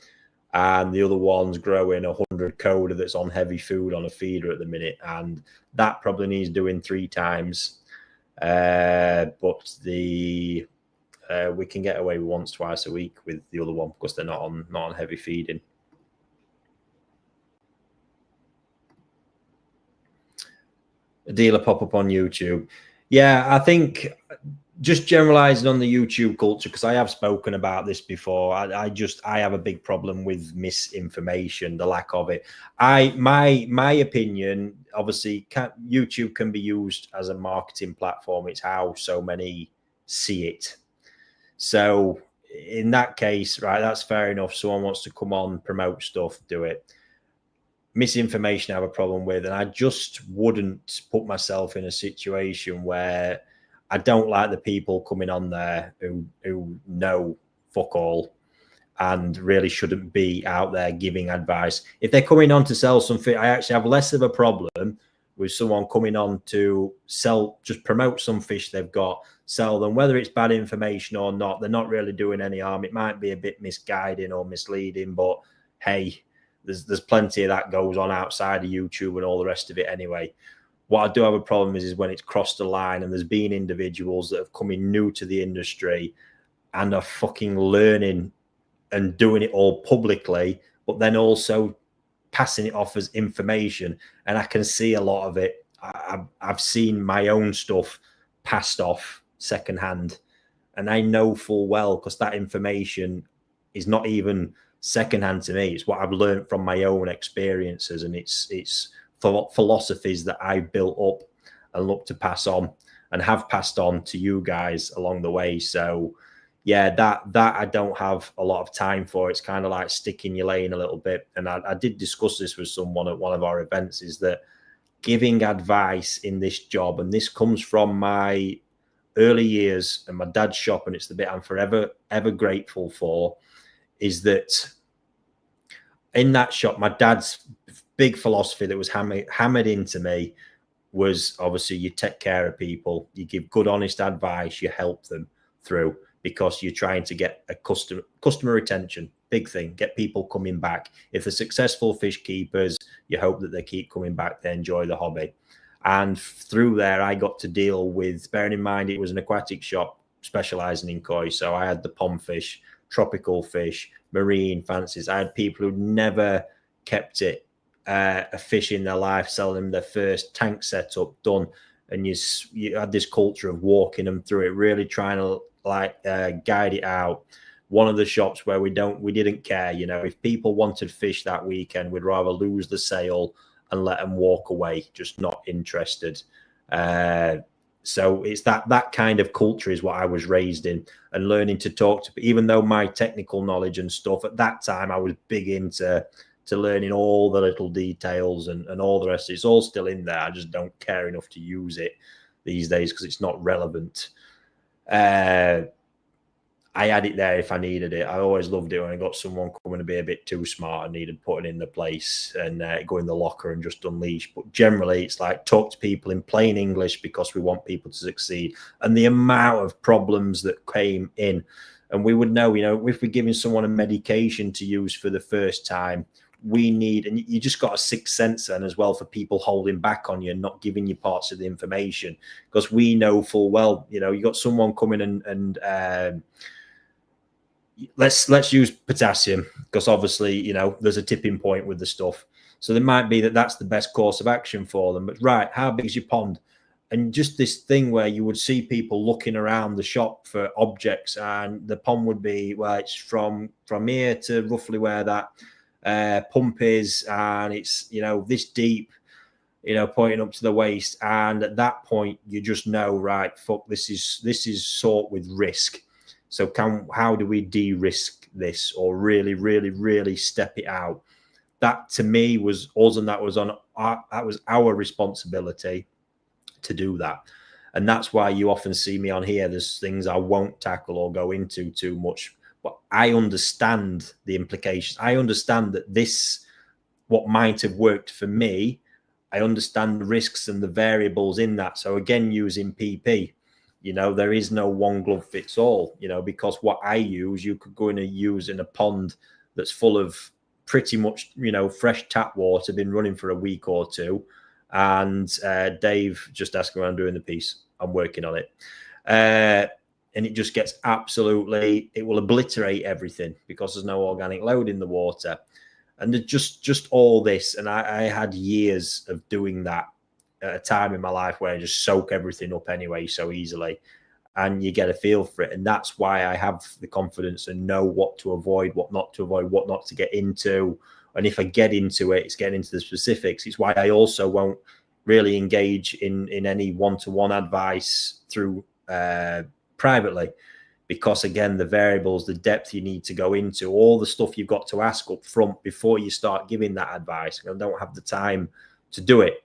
and the other one's growing 100 coda that's on heavy food on a feeder at the minute, and that probably needs doing 3 times. But we can get away with once, twice a week with the other one because they're not on heavy feeding. A dealer pop up on YouTube. Yeah, I think just generalizing on the YouTube culture, because I have spoken about this before. I have a big problem with misinformation, the lack of it. My opinion, obviously, YouTube can be used as a marketing platform. It's how so many see it. So in that case, right, that's fair enough. Someone wants to come on, promote stuff, do it. Misinformation I have a problem with, and I just wouldn't put myself in a situation where I don't like the people coming on there who know fuck all and really shouldn't be out there giving advice. If they're coming on to sell something, I actually have less of a problem with someone coming on to just promote some fish they've got, sell them, whether it's bad information or not. They're not really doing any harm. It might be a bit misguiding or misleading, but hey, there's plenty of that goes on outside of YouTube and all the rest of it anyway. What I do have a problem is when it's crossed the line and there's been individuals that have come in new to the industry and are fucking learning and doing it all publicly, but then also passing it off as information. And I can see a lot of it. I've seen my own stuff passed off secondhand, and I know full well, because that information is not even secondhand to me. It's what I've learned from my own experiences, and it's philosophies that I built up and look to pass on and have passed on to you guys along the way. So yeah, that I don't have a lot of time for. It's kind of like sticking your lane a little bit. And I did discuss this with someone at one of our events, is that giving advice in this job, and this comes from my early years and my dad's shop, and it's the bit I'm forever ever grateful for, is that in that shop, my dad's big philosophy that was hammered into me was obviously you take care of people, you give good, honest advice, you help them through, because you're trying to get a customer retention, big thing, get people coming back. If they're successful fish keepers, you hope that they keep coming back, they enjoy the hobby. And through there, I got to deal with, bearing in mind it was an aquatic shop specializing in koi, so I had the pond fish, tropical fish, marine fancies. I had people who'd never kept it a fish in their life, selling them their first tank setup done, and you had this culture of walking them through it, really trying to guide it out. One of the shops where we didn't care, if people wanted fish that weekend, we'd rather lose the sale and let them walk away, just not interested. So it's that kind of culture is what I was raised in, and learning to talk to, even though my technical knowledge and stuff at that time, I was big into learning all the little details and all the rest. It's all still in there. I just don't care enough to use it these days because it's not relevant. I had it there if I needed it. I always loved it when I got someone coming to be a bit too smart and needed putting in the place and go in the locker and just unleash. But generally, it's like talk to people in plain English because we want people to succeed. And the amount of problems that came in, and we would know, if we're giving someone a medication to use for the first time, we need, and you just got a sixth sense then as well for people holding back on you and not giving you parts of the information, because we know full well, you got someone coming and let's use potassium, because obviously, you know, there's a tipping point with the stuff. So there might be that's the best course of action for them. But right, how big is your pond? And just this thing where you would see people looking around the shop for objects, and the pond would be, well, it's from here to roughly where that pump is, and it's, you know, this deep, you know, pointing up to the waist. And at that point, you just know, right, fuck, this is sort with risk. So how do we de-risk this, or really, really, really step it out? That to me was us, and that was our responsibility to do that. And that's why you often see me on here. There's things I won't tackle or go into too much, but I understand the implications. I understand that this, what might have worked for me, I understand the risks and the variables in that. So again, using PP, you know, there is no one glove fits all, you know, because what I use, you could go in and use in a pond that's full of pretty much, you know, fresh tap water, been running for a week or two. And Dave just asked me when I'm doing the piece. I'm working on it. And it just gets absolutely, it will obliterate everything because there's no organic load in the water. And just all this. And I had years of doing that at a time in my life where I just soak everything up anyway so easily, and you get a feel for it. And that's why I have the confidence and know what to avoid, what not to avoid, what not to get into. And if I get into it, it's getting into the specifics. It's why I also won't really engage in any one-to-one advice through privately, because again, the variables, the depth you need to go into, all the stuff you've got to ask up front before you start giving that advice. I don't have the time to do it.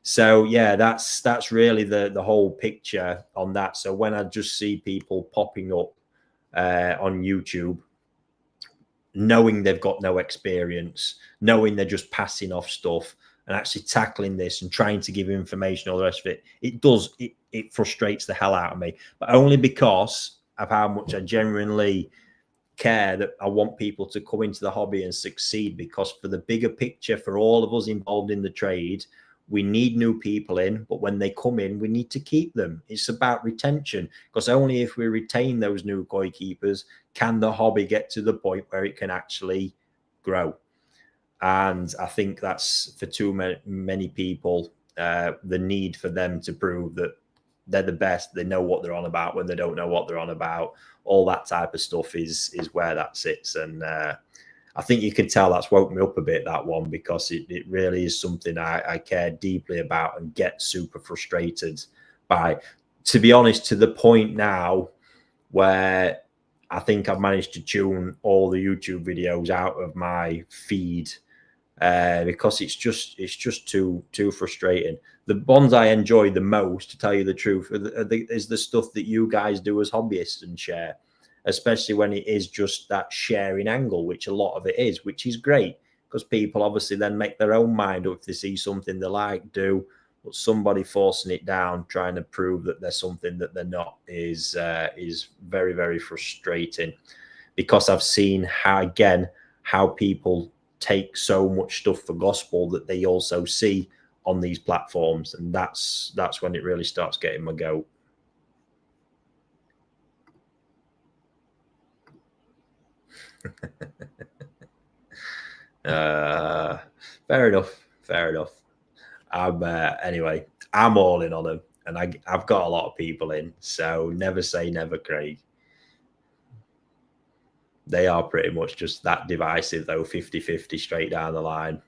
So yeah, that's really the whole picture on that. So when I just see people popping up on YouTube, knowing they've got no experience, knowing they're just passing off stuff, and actually tackling this and trying to give information, all the rest of it, it frustrates the hell out of me. But only because of how much I genuinely care that I want people to come into the hobby and succeed. Because for the bigger picture, for all of us involved in the trade, we need new people in, but when they come in, we need to keep them. It's about retention, because only if we retain those new koi keepers can the hobby get to the point where it can actually grow. And I think that's for too many people, the need for them to prove that they're the best, they know what they're on about when they don't know what they're on about. All that type of stuff is where that sits. And I think you can tell that's woke me up a bit, that one, because it really is something I care deeply about and get super frustrated by, to be honest, to the point now where I think I've managed to tune all the YouTube videos out of my feed, because it's just too frustrating. The ones I enjoy the most, to tell you the truth, is the stuff that you guys do as hobbyists and share, especially when it is just that sharing angle, which a lot of it is, which is great, because people obviously then make their own mind up if they see something they like, do. But somebody forcing it down, trying to prove that they're something that they're not, is very, very frustrating, because I've seen how people take so much stuff for gospel that they also see on these platforms, and that's when it really starts getting my goat. Fair enough. Anyway, I'm all in on them, and I've got a lot of people in, so never say never, Craig. They are pretty much just that divisive, though, 50-50 straight down the line.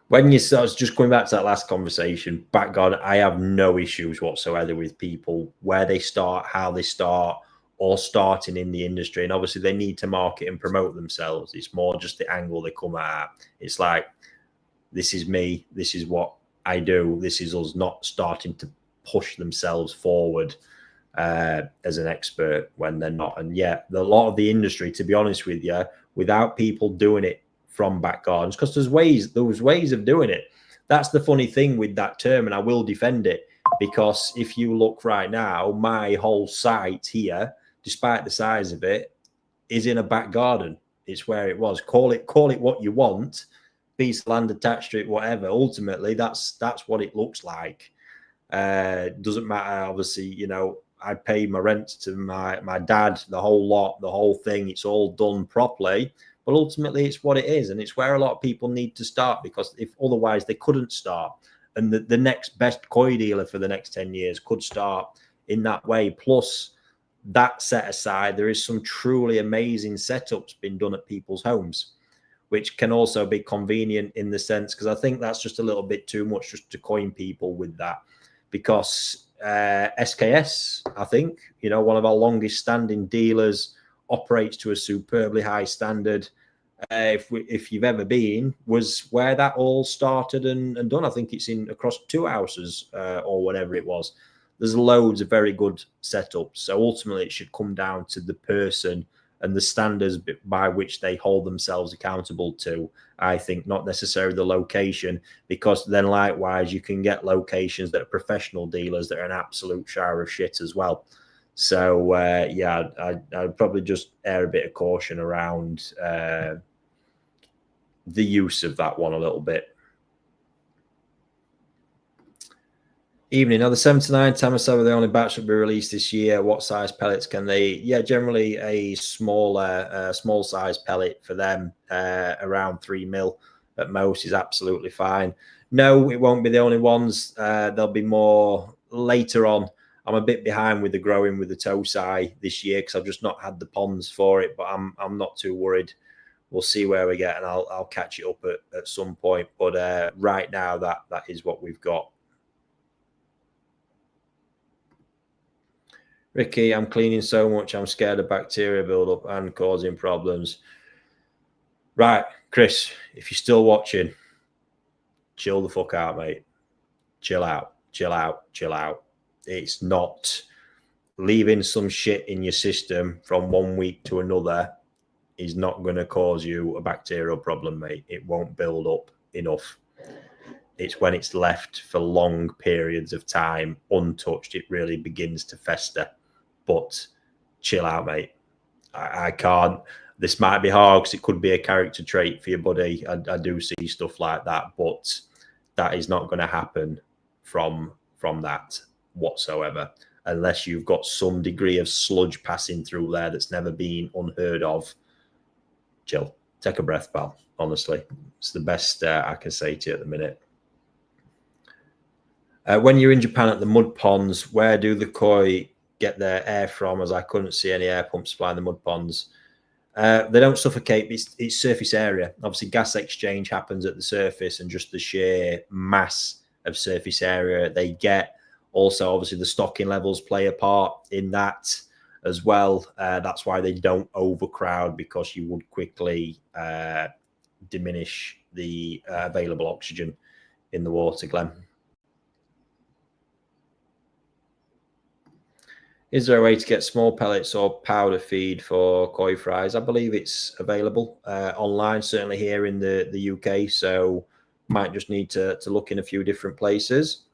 When you start, just going back to that last conversation, back on, I have no issues whatsoever with people, where they start, how they start, or starting in the industry. And obviously they need to market and promote themselves. It's more just the angle they come at. It's like, this is me, this is what I do, this is us, not starting to push themselves forward as an expert when they're not. And yeah, a lot of the industry, to be honest with you, without people doing it from back gardens, because there's ways of doing it. That's the funny thing with that term, and I will defend it, because if you look right now, my whole site here, despite the size of it, is in a back garden. It's where it was. Call it what you want, piece of land attached to it, whatever. Ultimately, that's what it looks like. Doesn't matter, obviously, you know, I pay my rent to my dad, the whole lot, the whole thing. It's all done properly. But ultimately, it's what it is, and it's where a lot of people need to start, because if otherwise they couldn't start, and the next best koi dealer for the next 10 years could start in that way. Plus, that set aside, there is some truly amazing setups being done at people's homes, which can also be convenient in the sense, because I think that's just a little bit too much just to coin people with that, because SKS, I think, you know, one of our longest standing dealers, operates to a superbly high standard. If you've ever been, was where that all started and done. I think it's in across 2 houses or whatever it was. There's loads of very good setups. So ultimately, it should come down to the person and the standards by which they hold themselves accountable to. I think not necessarily the location, because then likewise you can get locations that are professional dealers that are an absolute shower of shit as well. So yeah, I'd probably just err a bit of caution around the use of that one a little bit. Evening. Now the 79 Tamasaba, the only batch that will be released this year. What size pellets can they? Yeah, generally a small size pellet for them, around 3 mil at most, is absolutely fine. No, it won't be the only ones. There'll be more later on. I'm a bit behind with the growing with the Toai this year because I've just not had the ponds for it, but I'm not too worried. We'll see where we get, and I'll catch it up at some point. But right now, that is what we've got. Ricky, I'm cleaning so much, I'm scared of bacteria buildup and causing problems. Right, Chris, if you're still watching, chill the fuck out, mate. Chill out, chill out, chill out. It's not leaving some shit in your system from 1 week to another is not going to cause you a bacterial problem, mate. It won't build up enough. It's when it's left for long periods of time untouched, it really begins to fester. But chill out, mate. I can't. This might be hard because it could be a character trait for your buddy. I do see stuff like that, but that is not going to happen from that whatsoever, unless you've got some degree of sludge passing through there that's never been unheard of. Chill. Take a breath, pal. Honestly, it's the best I can say to you at the minute. When you're in Japan at the mud ponds, where do the koi get their air from, as I couldn't see any air pumps supplying the mud ponds? They don't suffocate. It's surface area. Obviously, gas exchange happens at the surface, and just the sheer mass of surface area they get. Also, obviously, the stocking levels play a part in that as well. That's why they don't overcrowd, because you would quickly diminish the available oxygen in the water, Glenn. Is there a way to get small pellets or powder feed for koi fries? I believe it's available online, certainly here in the UK. So might just need to look in a few different places.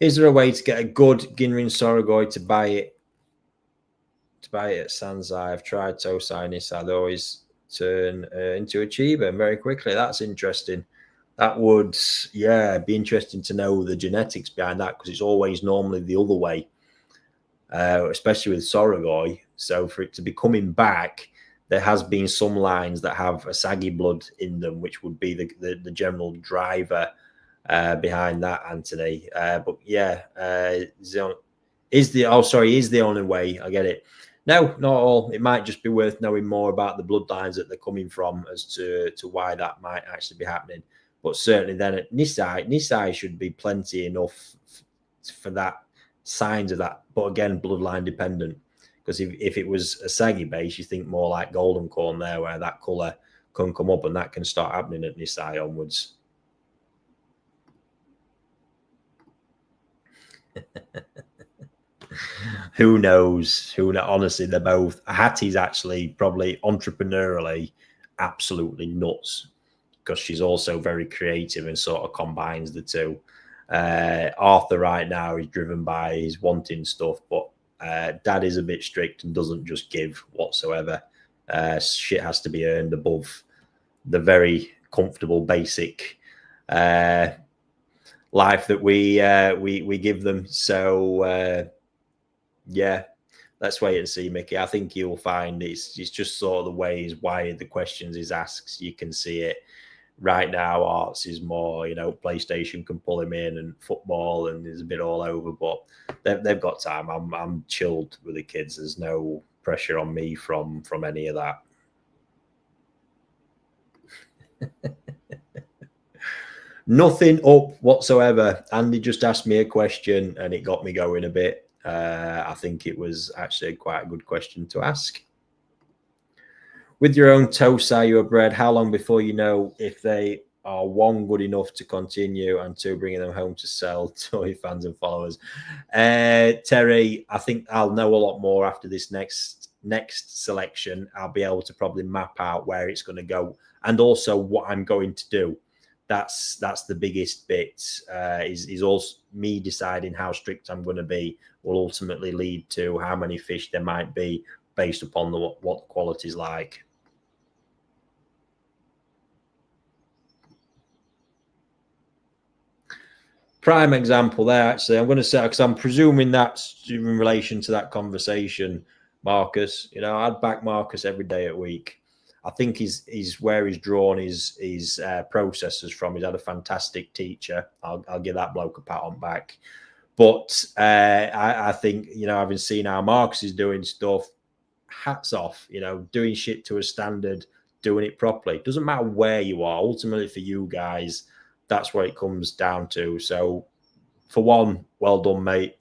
Is there a way to get a good Ginrin sorgoy to buy it? At Sanzai? I've tried Toai Nisai. They always turn into a Chiba very quickly. That's interesting. That would, yeah, be interesting to know the genetics behind that, because it's always normally the other way, especially with sorgoy. So for it to be coming back, there has been some lines that have Kasagi blood in them, which would be the general driver behind that, Anthony. But yeah, is the only way. I get it. No, not all. It might just be worth knowing more about the bloodlines that they're coming from as to why that might actually be happening. But certainly then at Nisai should be plenty enough for that, signs of that. But again, bloodline dependent. Because if it was a saggy base, you think more like golden corn there, where that colour can come up, and that can start happening at Nisai onwards. Who knows? Honestly, they're both. Hattie's actually probably entrepreneurially absolutely nuts, because she's also very creative and sort of combines the two. Arthur right now is driven by his wanting stuff, but Dad is a bit strict and doesn't just give whatsoever. Shit has to be earned above the very comfortable basic life that we give them. So yeah, let's wait and see, Mickey. I think you'll find it's just sort of the ways why the questions is asks. You can see it right now. Arts is more, PlayStation can pull him in, and football, and there's a bit all over. But they've got time. I'm chilled with the kids. There's no pressure on me from any of that. Nothing up whatsoever. Andy just asked me a question and it got me going a bit. I think it was actually quite a good question to ask. With your own Toasai you are bred, how long before you know if they are, one, good enough to continue, and two, bringing them home to sell to your fans and followers? Terry, I think I'll know a lot more after this next selection. I'll be able to probably map out where it's going to go and also what I'm going to do. That's the biggest bit. Is also me deciding how strict I'm going to be will ultimately lead to how many fish there might be based upon what the quality is like. Prime example there, actually. I'm going to say, because I'm presuming that's in relation to that conversation, Marcus. I'd back Marcus every day of the week. I think he's where he's drawn his processes from. He's had a fantastic teacher. I'll give that bloke a pat on back. But I think, having seen how Marcus is doing stuff, hats off, doing shit to a standard, doing it properly. It doesn't matter where you are. Ultimately, for you guys, that's what it comes down to. So, for one, well done, mate.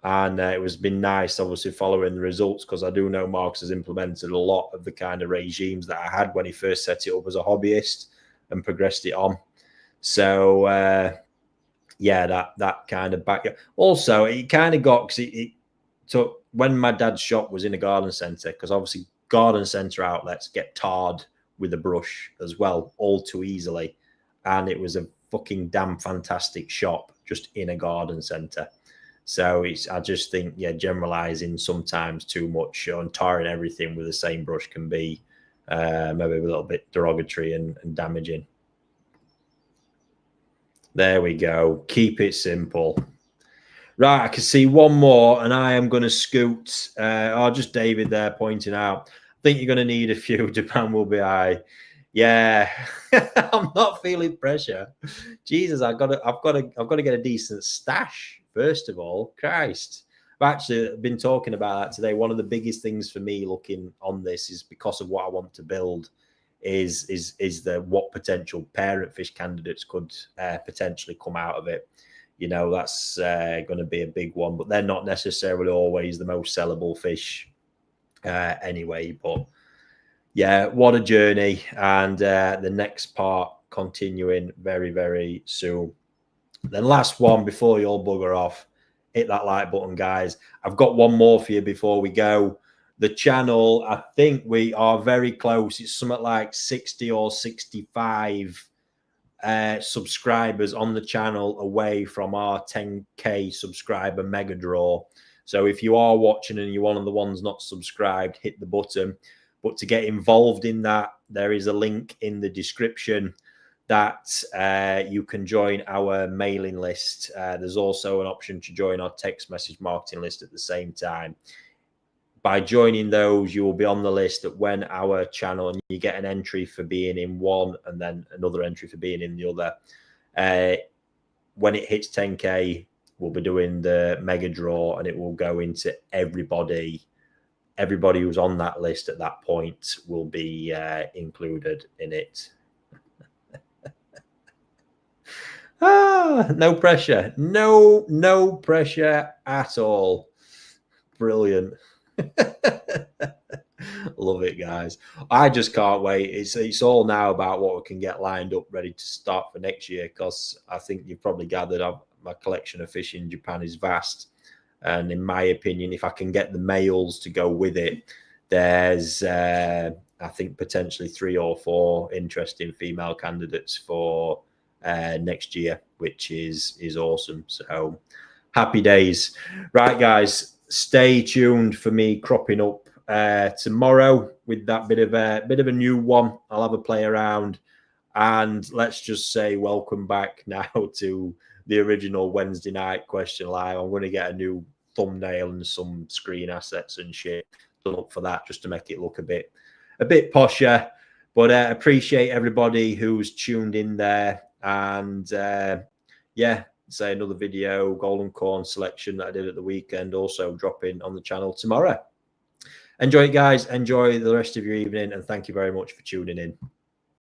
And it was been nice, obviously, following the results, because I do know Marcus has implemented a lot of the kind of regimes that I had when he first set it up as a hobbyist and progressed it on. So, yeah, that kind of back. Also, it kind of got, because it took, when my dad's shop was in a garden centre, because obviously garden centre outlets get tarred with a brush as well, all too easily. And it was a fucking damn fantastic shop just in a garden centre. So I just think, generalizing sometimes too much and tarring everything with the same brush can be maybe a little bit derogatory and damaging. There we go. Keep it simple. Right, I can see one more, and I am going to scoot. Just David there pointing out. I think you're going to need a few. Japan will be high. Yeah, I'm not feeling pressure. Jesus, I've got to get a decent stash first of all. Christ, I've actually been talking about that today. One of the biggest things for me looking on this is because of what I want to build. Is the what potential parent fish candidates could potentially come out of it. That's going to be a big one, but they're not necessarily always the most sellable fish anyway. But yeah, what a journey. And the next part continuing very, very soon. Then last one before you all bugger off, hit that like button, guys. I've got one more for you before we go. The channel, I think we are very close. It's something like 60 or 65 subscribers on the channel away from our 10K subscriber mega draw. So if you are watching and you're one of the ones not subscribed, hit the button. But to get involved in that, there is a link in the description that you can join our mailing list. There's also an option to join our text message marketing list at the same time. By joining those, you will be on the list that when our channel, and you get an entry for being in one and then another entry for being in the other. When it hits 10K, we'll be doing the mega draw, and it will go into everybody. Everybody who's on that list at that point will be included in it. No pressure. No pressure at all. Brilliant. Love it, guys. I just can't wait. It's all now about what we can get lined up ready to start for next year, because I think you've probably gathered my collection of fish in Japan is vast. And in my opinion, if I can get the males to go with it, there's I think potentially 3 or 4 interesting female candidates for next year, which is awesome. So happy days. Right, guys, stay tuned for me cropping up tomorrow with that bit of a new one. I'll have a play around, and let's just say welcome back now to the original Wednesday night question live. I'm going to get a new thumbnail and some screen assets and shit to look for that, just to make it look a bit posher. But appreciate everybody who's tuned in there. And yeah, say another video, golden corn selection that I did at the weekend, also dropping on the channel tomorrow. Enjoy it, guys. Enjoy the rest of your evening, and thank you very much for tuning in.